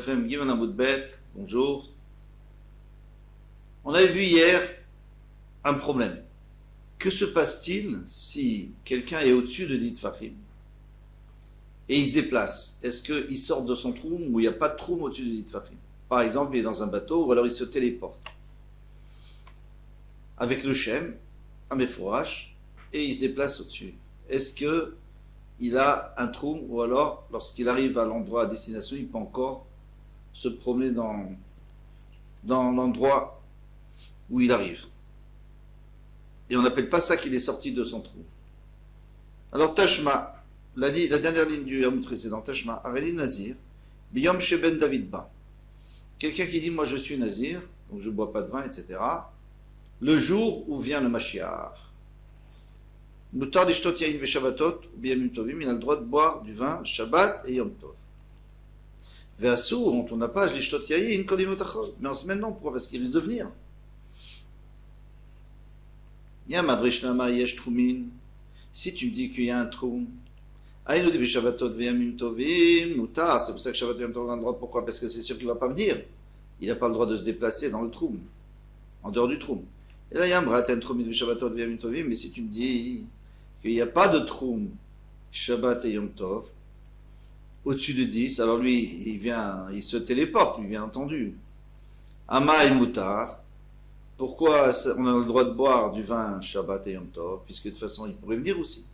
Dafem Gimel Amoudbet, bonjour. On avait vu hier un problème. Que se passe-t-il si quelqu'un est au-dessus de Dit Fahim et il se déplace? Est-ce qu'il sort de son trou ou il n'y a pas de trou au-dessus de Dit Fahim? Par exemple, il est dans un bateau ou alors il se téléporte avec le Shem, un Mefourash, et il se déplace au-dessus. Est-ce qu'il a un trou ou alors, lorsqu'il arrive à l'endroit à destination, il peut encore se promener dans l'endroit où il arrive? Et on n'appelle pas ça qu'il est sorti de son trou. Alors Tashma, la dernière ligne du Hamoud précédent, Tashma, Areli Nazir, Biyom Sheben David Ba. Quelqu'un qui dit, moi je suis Nazir, donc je ne bois pas de vin, etc. Le jour où vient le Mashiach. Mutar Lishtot Yain Beshabbatot, Biyamim Tovim, il a le droit de boire du vin, Shabbat et Yom Tov. Ve'asur, on n'a pas Lishtot Yain, Kolim Otachol. Mais en semaine non, pourquoi? Parce qu'il risque de venir. Si tu me dis qu'il y a un trou, c'est pour ça que Shabbat et Yom Tov on a le droit. Pourquoi? Parce que c'est sûr qu'il ne va pas venir. Il n'a pas le droit de se déplacer dans le trou, en dehors du trou. Et là, il y a un brat, un trou, mais si tu me dis qu'il n'y a pas de trou, Shabbat et Yom Tov, au-dessus de 10, alors lui, il se téléporte, lui, bien entendu. Ama et Moutar. Pourquoi on a le droit de boire du vin Shabbat et Yom Tov, puisque de toute façon il pourrait venir aussi.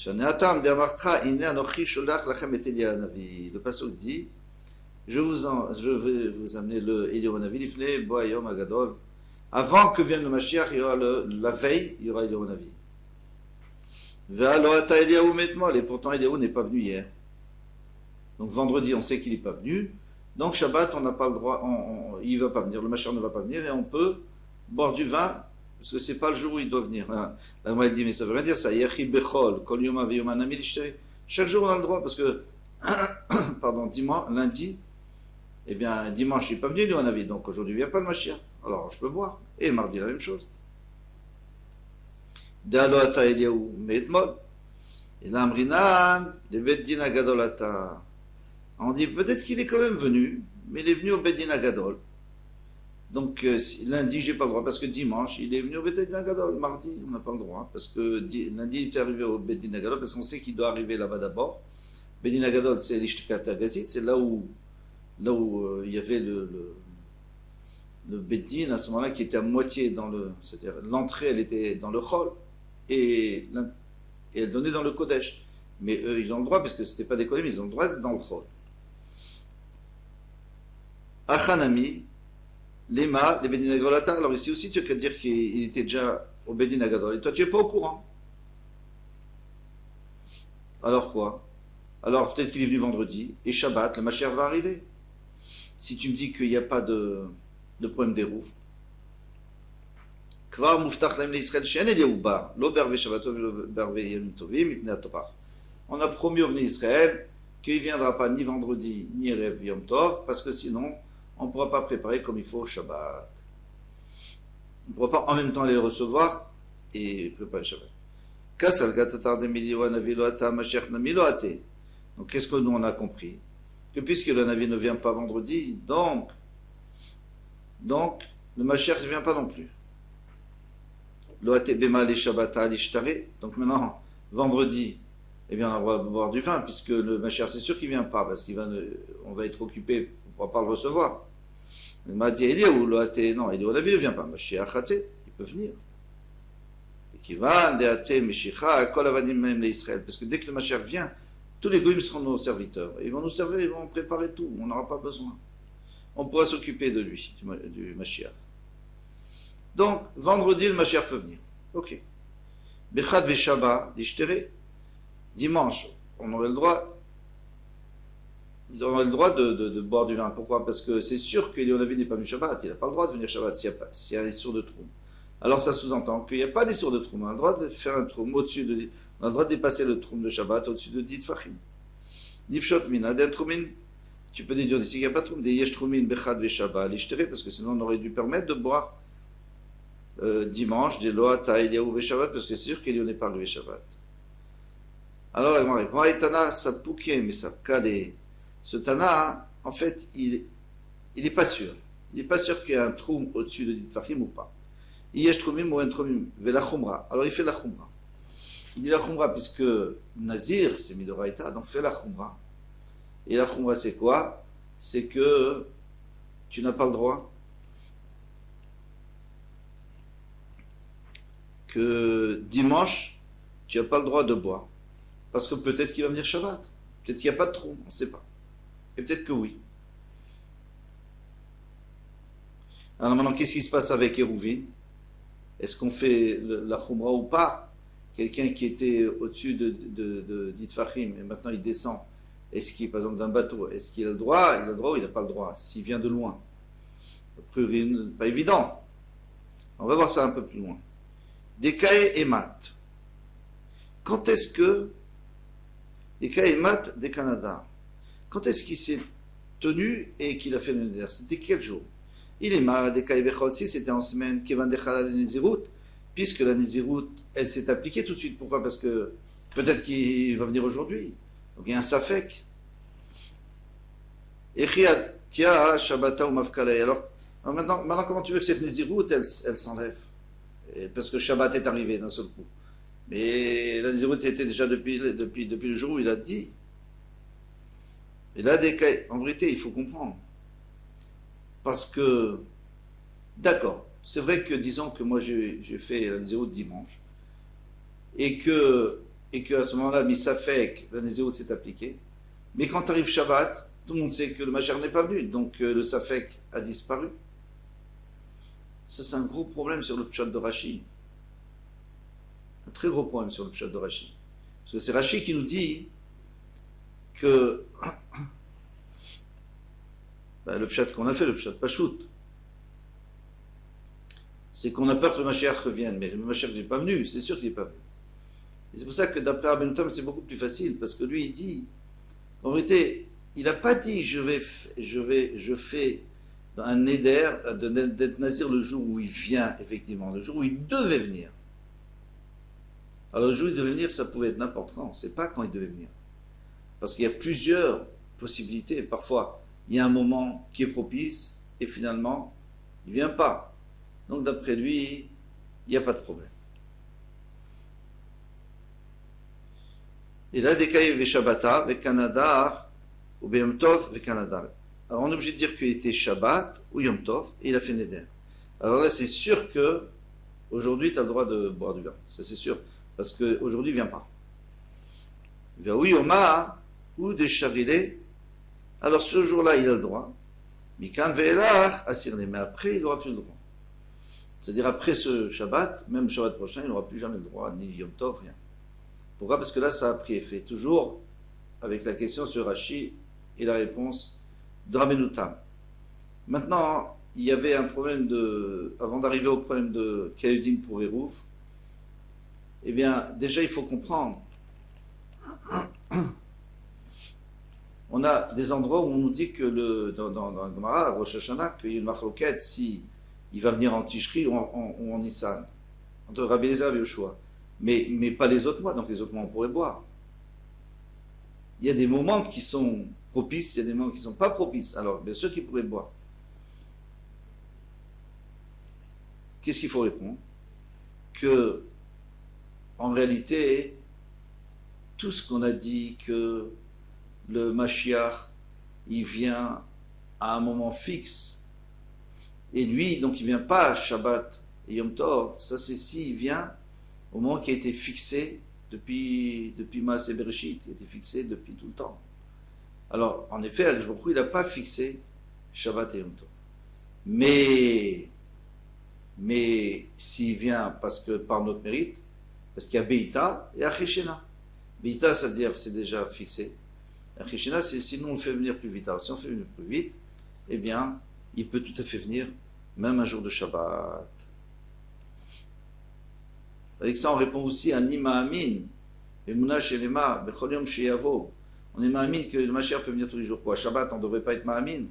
Le pasuk dit, je vais vous amener le Eliyahu Hanavi, l'ifnei bo hayom hagadol. Avant que vienne le Mashiach, il y aura la veille, il y aura Eliyahu Hanavi. Ve'alo ata Eliyahu metmol, et pourtant Eliyahu n'est pas venu hier. Donc vendredi, on sait qu'il n'est pas venu. Donc Shabbat, on n'a pas le droit, il ne va pas venir, le Mashiach ne va pas venir, et on peut boire du vin, parce que ce n'est pas le jour où il doit venir. La Gemara dit, mais ça veut rien dire ça. Chaque jour on a le droit, parce que, pardon, dimanche, lundi, eh bien, dimanche il n'est pas venu, lui on avait, donc aujourd'hui il ne vient pas le Mashiach. Alors je peux boire. Et mardi la même chose. Dalo ata Eliyahu me'etmol. Et l'amrinan, de bet din agadolata. On dit peut-être qu'il est quand même venu, mais il est venu au Beit Din Hagadol. Donc lundi, j'ai pas le droit, parce que dimanche, il est venu au Beit Din Hagadol. Mardi, on n'a pas le droit, parce que lundi, il est arrivé au Beit Din Hagadol, parce qu'on sait qu'il doit arriver là-bas d'abord. Beit Din Hagadol, c'est l'Ishtikat Agazit, c'est là où il y avait le Beit Din à ce moment-là, qui était à moitié dans le... C'est-à-dire, l'entrée, elle était dans le Chol, et elle donnait dans le Kodesh. Mais eux, ils ont le droit, parce que c'était pas des Kodesh, mais ils ont le droit d'être dans le Chol. Achanami, Lema, les Bedin Agolata. Alors ici aussi, tu as qu'à dire qu'il était déjà au Bedin Agadol. Et toi, tu n'es pas au courant. Alors quoi? Alors peut-être qu'il est venu vendredi, et Shabbat, le Mashiach va arriver. Si tu me dis qu'il n'y a pas de problème des roufs. Kvar muftach laim leIsraël she'en Eliyahu ba, lo berve Shabbatot lo berve Yom Tovim mipnei haTorah. On a promis au Bnei Israël qu'il ne viendra pas ni vendredi, ni Erev Yom Tov, parce que sinon, on ne pourra pas préparer comme il faut au Shabbat. On ne pourra pas en même temps les recevoir et préparer le Shabbat. Donc qu'est-ce que nous on a compris? Que puisque le Navi ne vient pas vendredi, donc le Mashiach ne vient pas non plus. Donc maintenant, vendredi, eh bien on a le droit de boire du vin, puisque le Mashiach c'est sûr qu'il ne vient pas, parce qu'on va être occupé, on ne pourra pas le recevoir. Il m'a dit, Eliyahu, non, Eliyahu Hanavi ne vient pas, Mashiach il peut venir. Parce que dès que le Mashiach vient, tous les goïms seront nos serviteurs. Ils vont nous servir, ils vont préparer tout, on n'aura pas besoin. On pourra s'occuper de lui, du Mashiach. Donc, vendredi, le Mashiach peut venir. Ok. Bechad Beshabbat, l'ishtere. Dimanche, on aurait le droit de boire du vin. Pourquoi? Parce que c'est sûr qu'Eliyahu Hanavi n'est pas venu Shabbat. Il n'a pas le droit de venir Shabbat s'il y a un issour de trou. Alors ça sous-entend qu'il n'y a pas d'issour de trou. On a le droit de faire un trou au-dessus de... On a le droit de dépasser le trou de Shabbat au-dessus de 10 Fahim. Nifshot min, adin troumin. Tu peux déduire d'ici qu'il n'y a pas de trou. Des yesh troumin bechad veshabbat l'ishtere, parce que sinon on aurait dû permettre de boire dimanche des loata Eliyahu Shabbat, parce que c'est sûr qu'Eliyahu n'est pas arrivé Shabbat. Alors la Gemara répond, Tana sapouké mais sapkale. Ce Tana, en fait, il n'est pas sûr. Il n'est pas sûr qu'il y ait un troum au-dessus de Ditfachim ou pas. Il y a troumim ou un troumim, la khumra. Alors il fait la khumra. Il dit la khumra puisque Nazir, c'est Midoraita, donc fait la khumra. Et la khumra, c'est quoi? C'est que tu n'as pas le droit que dimanche, tu n'as pas le droit de boire. Parce que peut-être qu'il va venir Shabbat. Peut-être qu'il n'y a pas de trou, on ne sait pas. Et peut-être que oui. Alors maintenant, qu'est-ce qui se passe avec Hérouvin? Est-ce qu'on fait la khumra ou pas? Quelqu'un qui était au-dessus de d'Itfachim et maintenant il descend. Est-ce qu'il, par exemple, d'un bateau, est-ce qu'il a le droit? Il a le droit ou il n'a pas le droit? S'il vient de loin. Pas évident. On va voir ça un peu plus loin. Dekae et mat. Quand est-ce que Dekae et mat des Canada? Quand est-ce qu'il s'est tenu et qu'il a fait le neder? C'était quel jour? Il est marre Dekae bechol, si c'était en semaine, Kevan dechala la Nézirut, puisque la Nézirut, elle s'est appliquée tout de suite. Pourquoi? Parce que peut-être qu'il va venir aujourd'hui. Donc il y a un safek. Echiatia Shabbata ou Mafkalei. Alors maintenant, comment tu veux que cette Nézirut, elle s'enlève? Parce que Shabbat est arrivé d'un seul coup. Mais la Nézirut était déjà depuis le jour où il a dit. Et là, en vérité, il faut comprendre. Parce que, d'accord, c'est vrai que disons que moi j'ai fait la Nézirut dimanche, et que à ce moment-là, Misafek, la Nézirut s'est appliquée, mais quand arrive Shabbat, tout le monde sait que le Mashiach n'est pas venu, donc le Safek a disparu. Ça, c'est un gros problème sur le Pshat de Rashi. Un très gros problème sur le Pshat de Rashi. Parce que c'est Rashi qui nous dit que le Pshat qu'on a fait, le Pshat Pachout, c'est qu'on a peur que le Mashiach revienne, mais le Mashiach n'est pas venu, c'est sûr qu'il n'est pas venu. Et c'est pour ça que d'après Rabbeinu Tam, c'est beaucoup plus facile, parce que lui, il dit, en vérité, il n'a pas dit je fais un neder d'être nazir le jour où il vient, effectivement, le jour où il devait venir. Alors le jour où il devait venir, ça pouvait être n'importe quand, on ne sait pas quand il devait venir. Parce qu'il y a plusieurs possibilités, parfois il y a un moment qui est propice, et finalement, il ne vient pas. Donc d'après lui, il n'y a pas de problème. Et là, Dekaï ve Shabbata, ve Kanadar, ou be Yom Tov, ve Kanadar. Alors on est obligé de dire qu'il était Shabbat ou Yom Tov, et il a fait Neder. Alors là, c'est sûr que aujourd'hui, tu as le droit de boire du vin. Ça, c'est sûr. Parce qu'aujourd'hui, il ne vient pas. Oui, Oma, ou de Chavilé. Alors ce jour-là, il a le droit. Mikan ve'elach, asirne. Mais après, il n'aura plus le droit. C'est-à-dire après ce Shabbat, même le Shabbat prochain, il n'aura plus jamais le droit, ni Yom Tov, rien. Pourquoi? Parce que là, ça a pris effet. Toujours avec la question sur Rashi et la réponse de Rabbeinu Tam. Maintenant, il y avait un problème avant d'arriver au problème de Kayudin pour Hérouv, eh bien, déjà, il faut comprendre. On a des endroits où on nous dit que dans le Gemara, à Rosh Hashanah, qu'il y a une machloket si il va venir en Tishri ou en Nissan, entre Rabbi Eliezer et Yoshua. Mais pas les autres mois, donc les autres mois on pourrait boire. Il y a des moments qui sont propices, il y a des moments qui ne sont pas propices. Alors, bien sûr qu'ils pourraient boire. Qu'est-ce qu'il faut répondre? Que, en réalité, tout ce qu'on a dit que le Mashiach, il vient à un moment fixe, et lui, donc il ne vient pas à Shabbat et Yom Tov, ça c'est s'il vient au moment qui a été fixé depuis Maaseh Bereshit, il a été fixé depuis tout le temps. Alors, en effet, Akadosh Baruch Hu, il n'a pas fixé Shabbat et Yom Tov. Mais s'il vient par notre mérite, parce qu'il y a Beïta et Acheshena. Beïta, ça veut dire que c'est déjà fixé. Acheshena, c'est si nous on le fait venir plus vite. Alors, si on fait venir plus vite, eh bien, il peut tout à fait venir, même un jour de Shabbat. Avec ça, on répond aussi à Nima Amin, Emuna Shelema, Bechol Yom Sheyavo. On est Ma'amin que le Mashiach peut venir tous les jours. Quoi, Shabbat, on ne devrait pas être Ma'amin?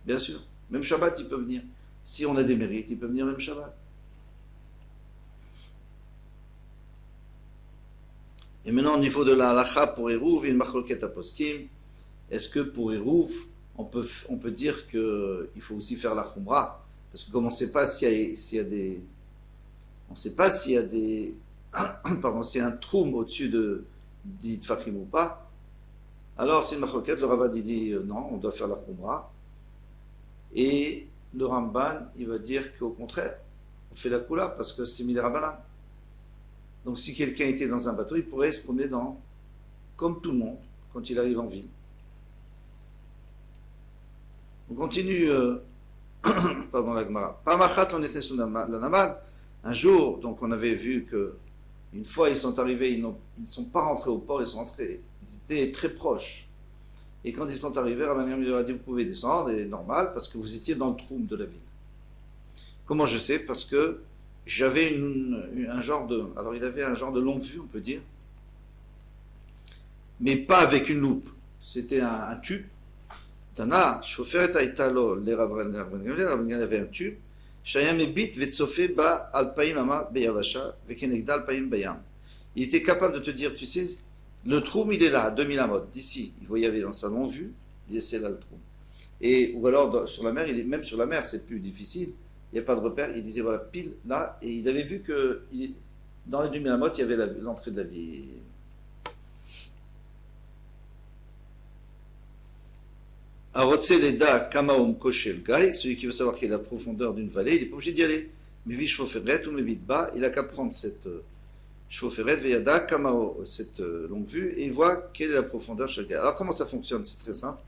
Bien sûr. Même Shabbat, il peut venir. Si on a des mérites, il peut venir même Shabbat. Et maintenant, au niveau de la halacha pour Hérouv, une machloket aposkim, est-ce que pour Hérouv, on peut dire qu'il faut aussi faire la khumra, parce que comme on ne sait pas s'il y a des, on sait pas s'il y a des, pardon, s'il y a un troum au-dessus de dit Tfachim ou pas, alors c'est une machoket, le Ravad dit non, on doit faire la khumra, et le Ramban il va dire qu'au contraire, on fait la kula parce que c'est Midé Rabbanan. Donc si quelqu'un était dans un bateau, il pourrait se promener comme tout le monde, quand il arrive en ville. On continue, pardon la Gemara. Pamachat on était sous la Namal. Un jour, donc on avait vu que une fois ils sont arrivés, ils ne sont pas rentrés au port, ils étaient très proches. Et quand ils sont arrivés, Rabban Gamliel leur a dit vous pouvez descendre, et normal, parce que vous étiez dans le troum de la ville. Comment je sais? Parce que j'avais un genre de, alors il avait un genre de longue vue, on peut dire, mais pas avec une loupe. C'était un tube. Tana, Shoferet Aïtalo, les Rabban Gamliel avait un tube. Shayam ebit vetsofé ba alpaim ama beyavasha vekenegda alpaim bayam. Il était capable de te dire, tu sais, le troum il est là, à 2000 amot, d'ici. Il voyait dans sa longue vue, il disait c'est là le troum. Et, ou alors sur la mer, même sur la mer c'est plus difficile, il n'y a pas de repère, il disait voilà, pile là, et il avait vu que dans les 2000 amot, il y avait l'entrée de la ville. Celui qui veut savoir quelle est la profondeur d'une vallée, il n'est pas obligé d'y aller. Mais Vishvoferet ou Mebitba, il n'a qu'à prendre cette Shvoferet Veyada Kamao, cette longue vue, et il voit quelle est la profondeur chaque gars. Alors comment ça fonctionne? C'est très simple.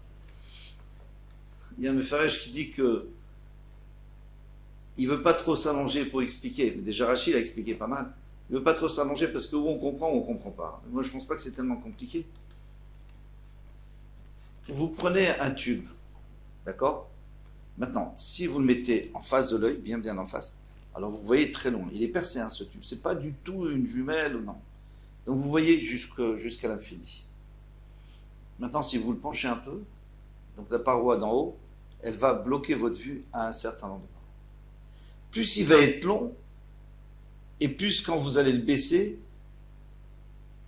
Il y a un Mefarech qui dit que il ne veut pas trop s'allonger pour expliquer. Mais déjà Rachid a expliqué pas mal. Il ne veut pas trop s'allonger parce que où on comprend ou on ne comprend pas. Moi je ne pense pas que c'est tellement compliqué. Vous prenez un tube, d'accord? Maintenant, si vous le mettez en face de l'œil, bien en face, alors vous voyez très long. Il est percé, hein, ce tube. C'est pas du tout une jumelle ou non. Donc vous voyez jusqu'à l'infini. Maintenant, si vous le penchez un peu, donc la paroi d'en haut, elle va bloquer votre vue à un certain endroit. Plus il va être long, et plus quand vous allez le baisser,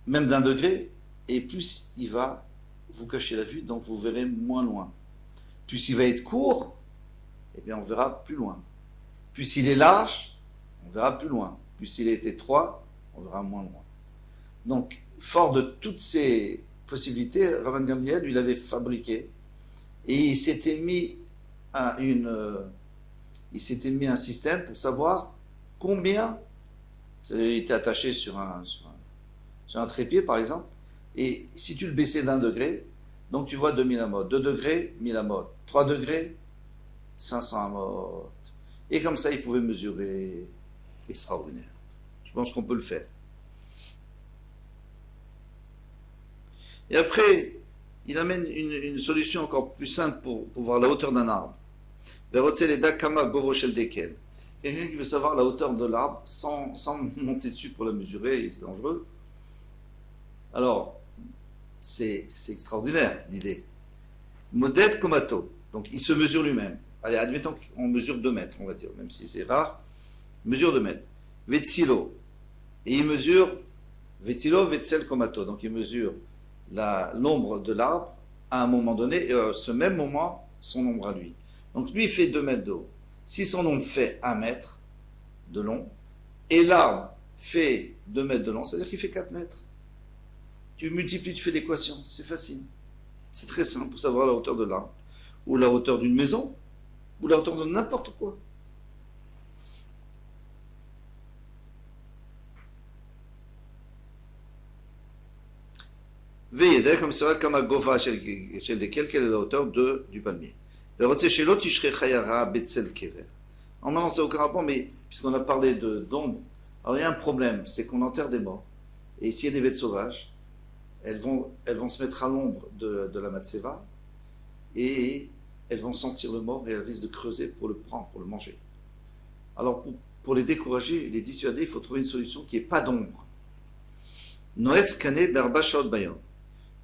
même d'1 degré, et plus il va vous cacher la vue, donc vous verrez moins loin. Plus il va être court, eh bien on verra plus loin. Plus il est large, on verra plus loin. Plus il est étroit, on verra moins loin. Donc, fort de toutes ces possibilités, Rabban Gamliel, lui, l'avait fabriqué, et il s'était mis un système pour savoir combien, il était attaché sur un trépied par exemple, et si tu le baissais d'1 degré, donc tu vois 2000 amot, 2 degrés, 1000 amot, 3 degrés, 500 amot. Et comme ça, il pouvait mesurer. Extraordinaire. Je pense qu'on peut le faire. Et après, il amène une solution encore plus simple pour voir la hauteur d'un arbre. Quelqu'un qui veut savoir la hauteur de l'arbre sans monter dessus pour la mesurer, c'est dangereux. Alors, c'est extraordinaire l'idée. Modet komato, donc il se mesure lui-même. Allez, admettons qu'on mesure 2 mètres, on va dire, même si c'est rare, mesure 2 mètres. Vetsilo, et il mesure Vetsilo, Vetsel komato, donc il mesure l'ombre de l'arbre à un moment donné, et à ce même moment, son ombre à lui. Donc lui, il fait 2 mètres de haut. Si son ombre fait 1 mètre de long, et l'arbre fait 2 mètres de long, c'est-à-dire qu'il fait 4 mètres. Tu multiplies, tu fais l'équation, c'est facile. C'est très simple pour savoir la hauteur de l'arbre, ou la hauteur d'une maison, ou la hauteur de n'importe quoi. Veillez, comme ça, comme à Gova, chez lesquels, quelle est la hauteur du palmier. En maintenant, c'est aucun rapport, mais puisqu'on a parlé d'ombre, alors il y a un problème, c'est qu'on enterre des morts. Et s'il y a des bêtes sauvages, elles vont se mettre à l'ombre de la matseva, et elles vont sentir le mort et elles risquent de creuser pour le prendre, pour le manger. Alors pour les décourager, les dissuader, il faut trouver une solution qui n'ait pas d'ombre. Noetz kane berba shaot bayon.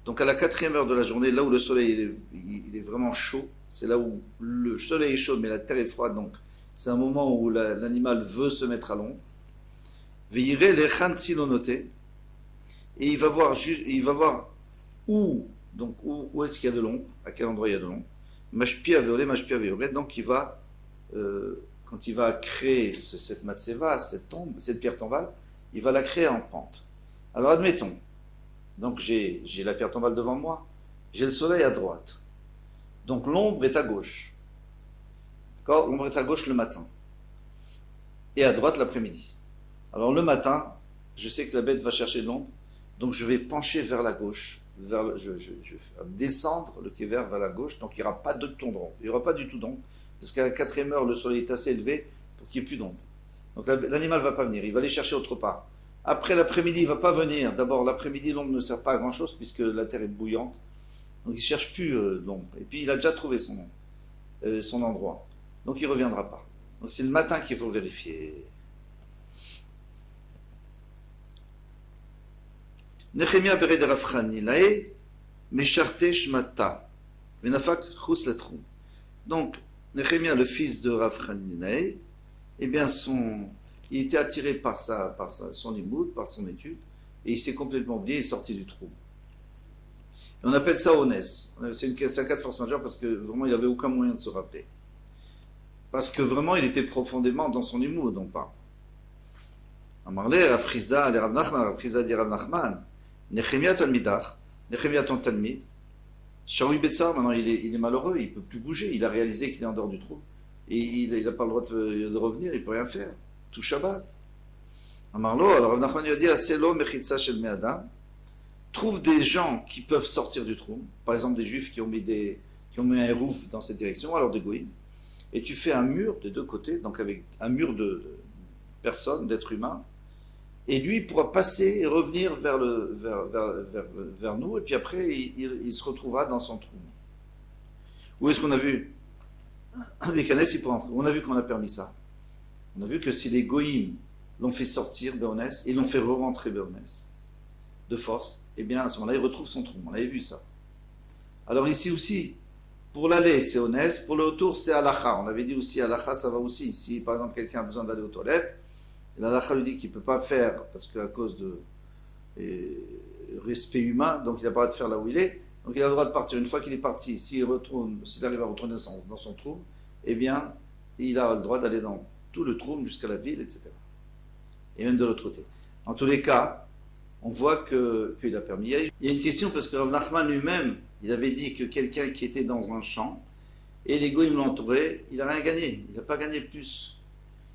Donc à la 4e heure de la journée, là où le soleil il est vraiment chaud, c'est là où le soleil est chaud mais la terre est froide, donc c'est un moment où l'animal veut se mettre à l'ombre. Veillirez les chantsilonoté, et il va voir où est-ce qu'il y a de l'ombre, à quel endroit il y a de l'ombre. Mashpia veolé, mashpia veoret. Donc quand il va créer cette matseva, cette pierre tombale, il va la créer en pente. Alors admettons, donc j'ai la pierre tombale devant moi, j'ai le soleil à droite. Donc l'ombre est à gauche. D'accord? L'ombre est à gauche le matin. Et à droite l'après-midi. Alors le matin, je sais que la bête va chercher de l'ombre, donc je vais pencher vers la gauche, je vais descendre le kéver vers la gauche, donc il n'y aura pas de ton d'ombre. Il n'y aura pas du tout d'ombre, parce qu'à la 4e heure, le soleil est assez élevé pour qu'il n'y ait plus d'ombre. Donc l'animal ne va pas venir, il va aller chercher autre part. Après l'après-midi, il ne va pas venir. D'abord, l'après-midi, l'ombre ne sert pas à grand-chose, puisque la terre est bouillante. Donc il ne cherche plus l'ombre. Et puis il a déjà trouvé son endroit. Donc il ne reviendra pas. Donc c'est le matin qu'il faut vérifier. Nechemia bered Rav Chanilae, Mesharte Shmata, Venafak Chus Letrum. Donc, Nechemia, le fils de Rav Chanilae, eh bien, il était attiré par son limoud, par son étude, et il s'est complètement oublié, il est sorti du trou. Et on appelle ça Onès. C'est un cas de force majeure parce que vraiment, il n'avait aucun moyen de se rappeler. Parce que vraiment, il était profondément dans son limoud, on parle. Amarle, Rav Chizda, les Rav Nachman, Rav Chizda dit Rav Nachman, Nechemia Talmidach, Nechemia ton Talmid, Shaoui Betzar, maintenant il est malheureux, il ne peut plus bouger, il a réalisé qu'il est en dehors du trou, et il n'a pas le droit de revenir, il ne peut rien faire, tout Shabbat. Amarlo, alors Rav Nachman lui a dit, Aselo Mechitza Shel Me'adam, trouve des gens qui peuvent sortir du trou, par exemple des juifs qui ont mis un rouf dans cette direction, alors des goïms, et tu fais un mur des deux côtés, donc avec un mur de personnes, d'êtres humains, et lui il pourra passer et revenir vers nous, et puis après il se retrouvera dans son trou. Où est-ce qu'on a vu? Avec Hanès, il pourra entrer. On a vu qu'on a permis ça. On a vu que si les goïms l'ont fait sortir, Béonès, et l'ont fait re-rentrer Béonès, de force, eh bien à ce moment-là il retrouve son trou. On avait vu ça. Alors ici aussi, pour l'aller c'est Onès, pour le retour c'est Halacha. On avait dit aussi Halacha ça va aussi. Si par exemple quelqu'un a besoin d'aller aux toilettes, l'Halacha lui dit qu'il ne peut pas faire parce qu'à cause de respect humain, donc il n'a pas le droit de faire là où il est, donc il a le droit de partir. Une fois qu'il est parti, s'il arrive à retourner dans son trou, eh bien il a le droit d'aller dans tout le trou jusqu'à la ville, etc. Et même de l'autre côté. En tous les cas, on voit qu'il a permis. Il y a une question parce que Rav Nachman lui-même, il avait dit que quelqu'un qui était dans un champ et les goïms l'ont entouré, il n'a rien gagné, il n'a pas gagné plus.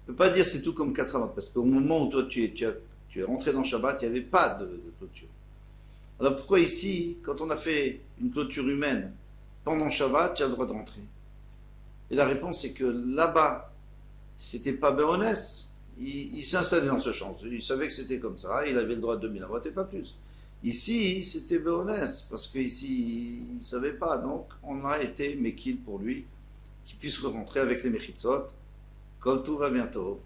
On ne peut pas dire c'est tout comme 4 avant, parce qu'au moment où toi tu es rentré dans Shabbat, il n'y avait pas de clôture. Alors pourquoi ici, quand on a fait une clôture humaine pendant Shabbat, tu as le droit de rentrer? Et la réponse est que là-bas, c'était pas Béonès. Il s'installait dans ce champ, il savait que c'était comme ça, il avait le droit de 2000 avots et pas plus. Ici, c'était Béonès, parce qu'ici, il ne savait pas, donc on a été Mekil pour lui, qu'il puisse rentrer avec les Mechitzot. Kol tout va bientôt.